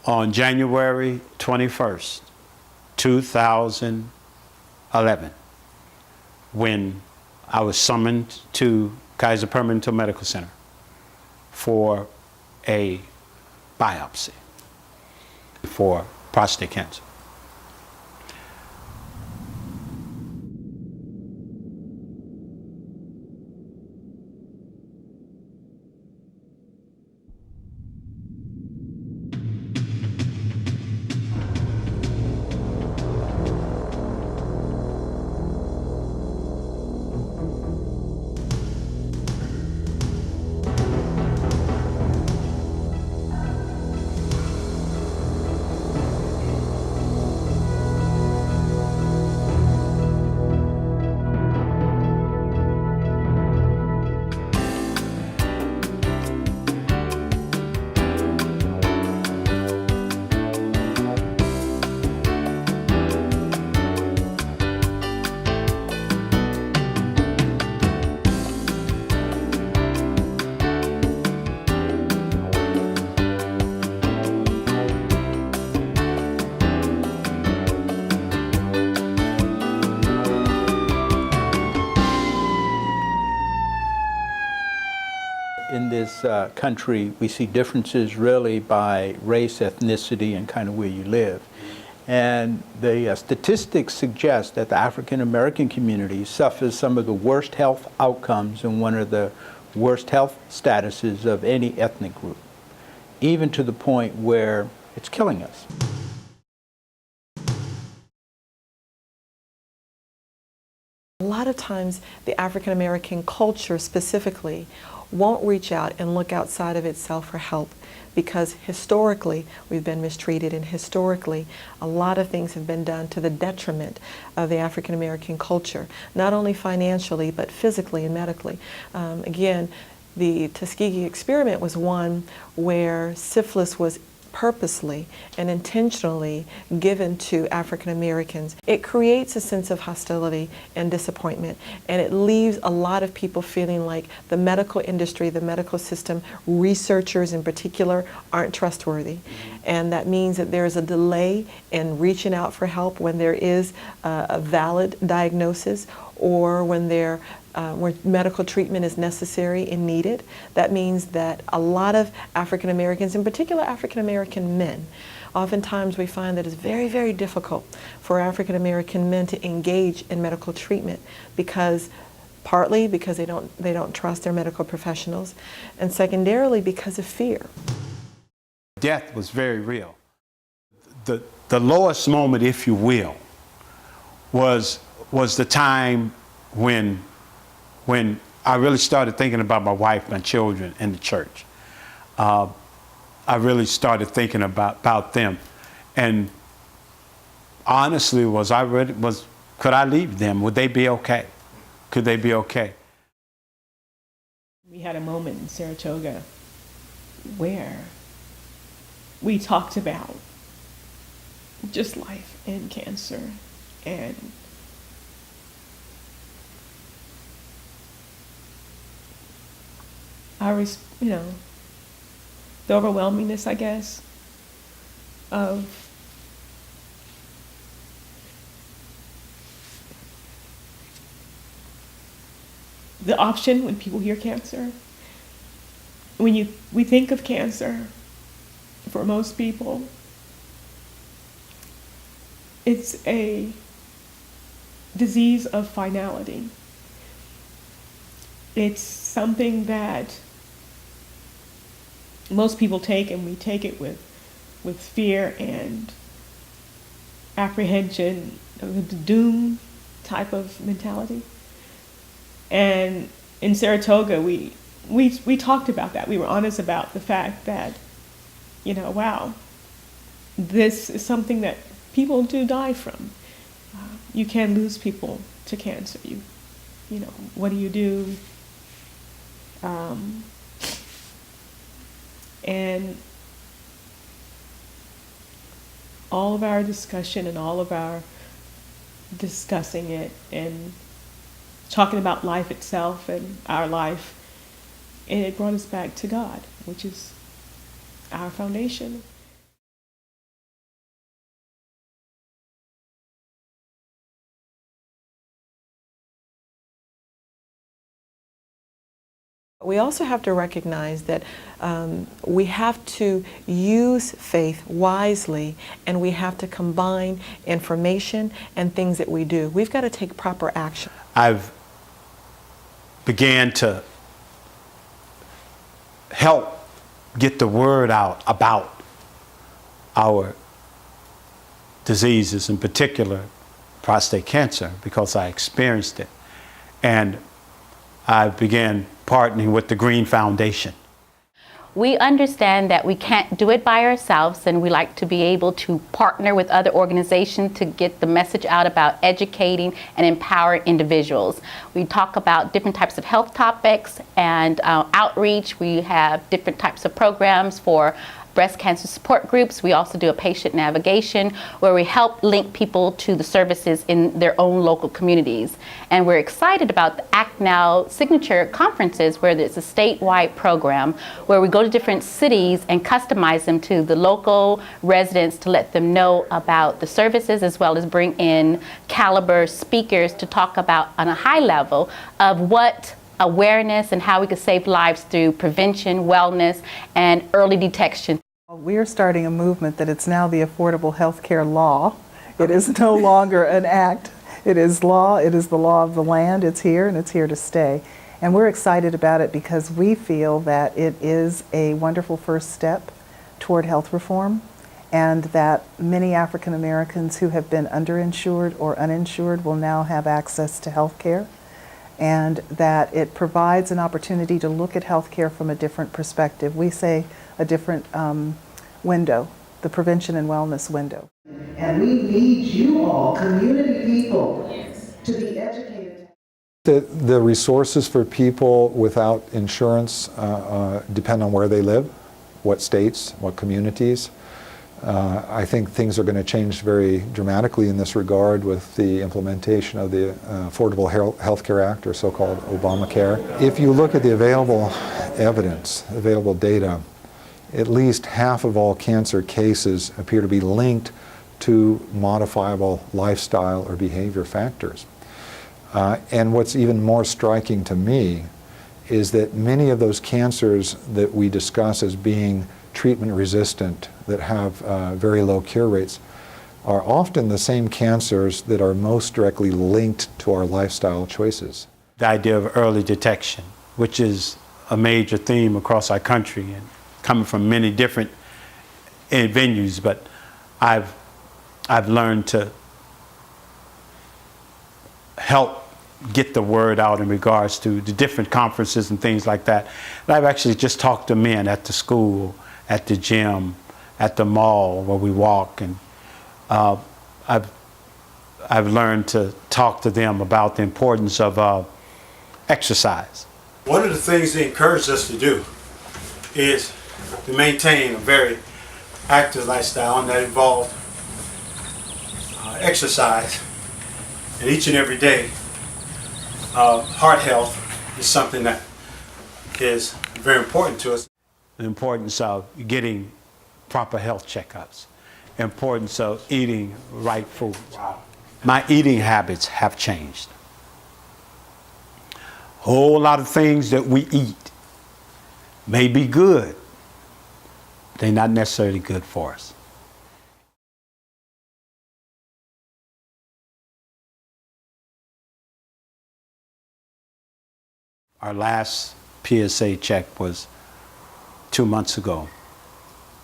on January 21st, 2011, when I was summoned to Kaiser Permanente Medical Center for a biopsy for prostate cancer. In this country, we see differences really by race, ethnicity, and kind of where you live. And the statistics suggest that the African American community suffers some of the worst health outcomes and one of the worst health statuses of any ethnic group, even to the point where it's killing us. A lot of times the African American culture specifically won't reach out and look outside of itself for help because historically we've been mistreated, and historically a lot of things have been done to the detriment of the African American culture, not only financially but physically and medically. Again, the Tuskegee experiment was one where syphilis was purposely and intentionally given to African Americans. It creates a sense of hostility and disappointment, and it leaves a lot of people feeling like the medical industry, the medical system, researchers in particular, aren't trustworthy. And that means that there's a delay in reaching out for help when there is a valid diagnosis, or when where medical treatment is necessary and needed. That means that a lot of African Americans, in particular African American men, oftentimes we find that it's very, very difficult for African American men to engage in medical treatment partly because they don't trust their medical professionals, and secondarily because of fear. Death was very real. The lowest moment, if you will, was the time when I really started thinking about my wife, my children, and the church. I really started thinking about them, and honestly, could I leave them? Would they be okay? Could they be okay? We had a moment in Saratoga where we talked about just life and cancer, and the overwhelmingness, I guess, of the option when people hear cancer. We think of cancer, for most people, it's a disease of finality. It's something that most people take, and we take it with fear and apprehension, of the doom type of mentality. And in Saratoga, we talked about that. We were honest about the fact that, wow, this is something that people do die from. You can lose people to cancer. What do you do? And all of our discussion and all of our discussing it and talking about life itself and our life, and it brought us back to God, which is our foundation. We also have to recognize that we have to use faith wisely, and we have to combine information and things that we do. We've got to take proper action. I've began to help get the word out about our diseases, in particular prostate cancer, because I experienced it. And I began partnering with the G.R.E.E.N Foundation. We understand that we can't do it by ourselves, and we like to be able to partner with other organizations to get the message out about educating and empowering individuals. We talk about different types of health topics and outreach. We have different types of programs for breast cancer support groups. We also do a patient navigation where we help link people to the services in their own local communities. And we're excited about the Act Now signature conferences, where it's a statewide program where we go to different cities and customize them to the local residents to let them know about the services, as well as bring in caliber speakers to talk about on a high level of what awareness and how we could save lives through prevention, wellness, and early detection. We are starting a movement that it's now the Affordable Health Care Law. It is no longer an act. It is law. It is the law of the land. It's here, and it's here to stay. And we're excited about it because we feel that it is a wonderful first step toward health reform, and that many African Americans who have been underinsured or uninsured will now have access to health care, and that it provides an opportunity to look at healthcare from a different perspective. We say a different window, the prevention and wellness window. And we need you all, community people, to be educated. The resources for people without insurance depend on where they live, what states, what communities. I think things are going to change very dramatically in this regard with the implementation of the Affordable Health Care Act, or so-called Obamacare. If you look at the available evidence, available data, at least half of all cancer cases appear to be linked to modifiable lifestyle or behavior factors. And what's even more striking to me is that many of those cancers that we discuss as being treatment resistant, that have very low cure rates, are often the same cancers that are most directly linked to our lifestyle choices. The idea of early detection, which is a major theme across our country and coming from many different venues, but I've learned to help get the word out in regards to the different conferences and things like that. And I've actually just talked to men at the school, at the gym, at the mall where we walk, and I've learned to talk to them about the importance of exercise. One of the things they encourage us to do is to maintain a very active lifestyle, and that involves exercise. And each and every day, heart health is something that is very important to us. The importance of getting proper health checkups, importance of eating right food. My eating habits have changed. A whole lot of things that we eat may be good, they're not necessarily good for us. Our last PSA check was 2 months ago,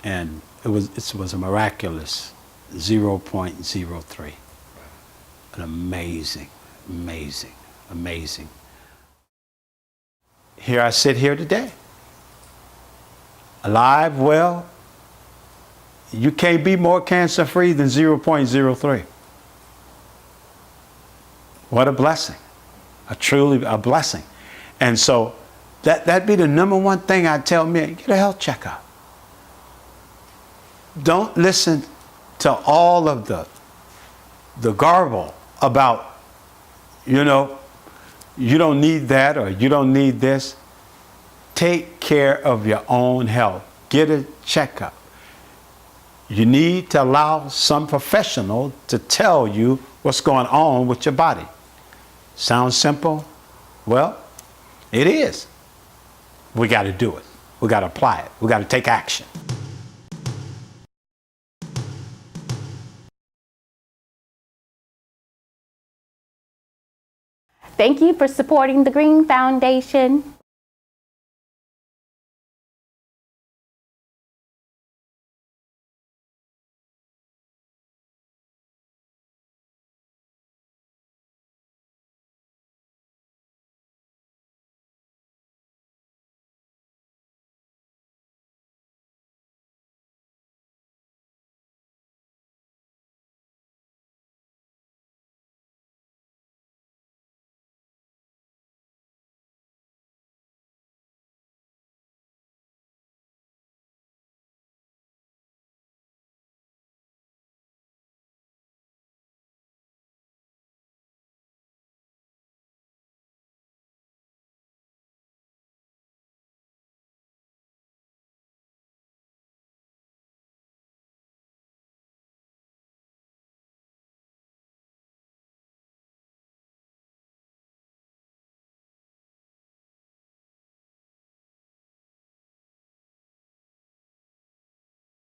and it was a miraculous 0.03. An amazing, amazing, amazing. Here I sit here today, alive, well. You can't be more cancer-free than 0.03. What a blessing, truly a blessing. And so that'd be the number one thing I tell men: get a health checkup. Don't listen to all of the garble about, you don't need that or you don't need this. Take care of your own health. Get a checkup. You need to allow some professional to tell you what's going on with your body. Sounds simple? Well, it is. we got to do it. We got to apply it. We got to take action. Thank you for supporting the G.R.E.E.N Foundation.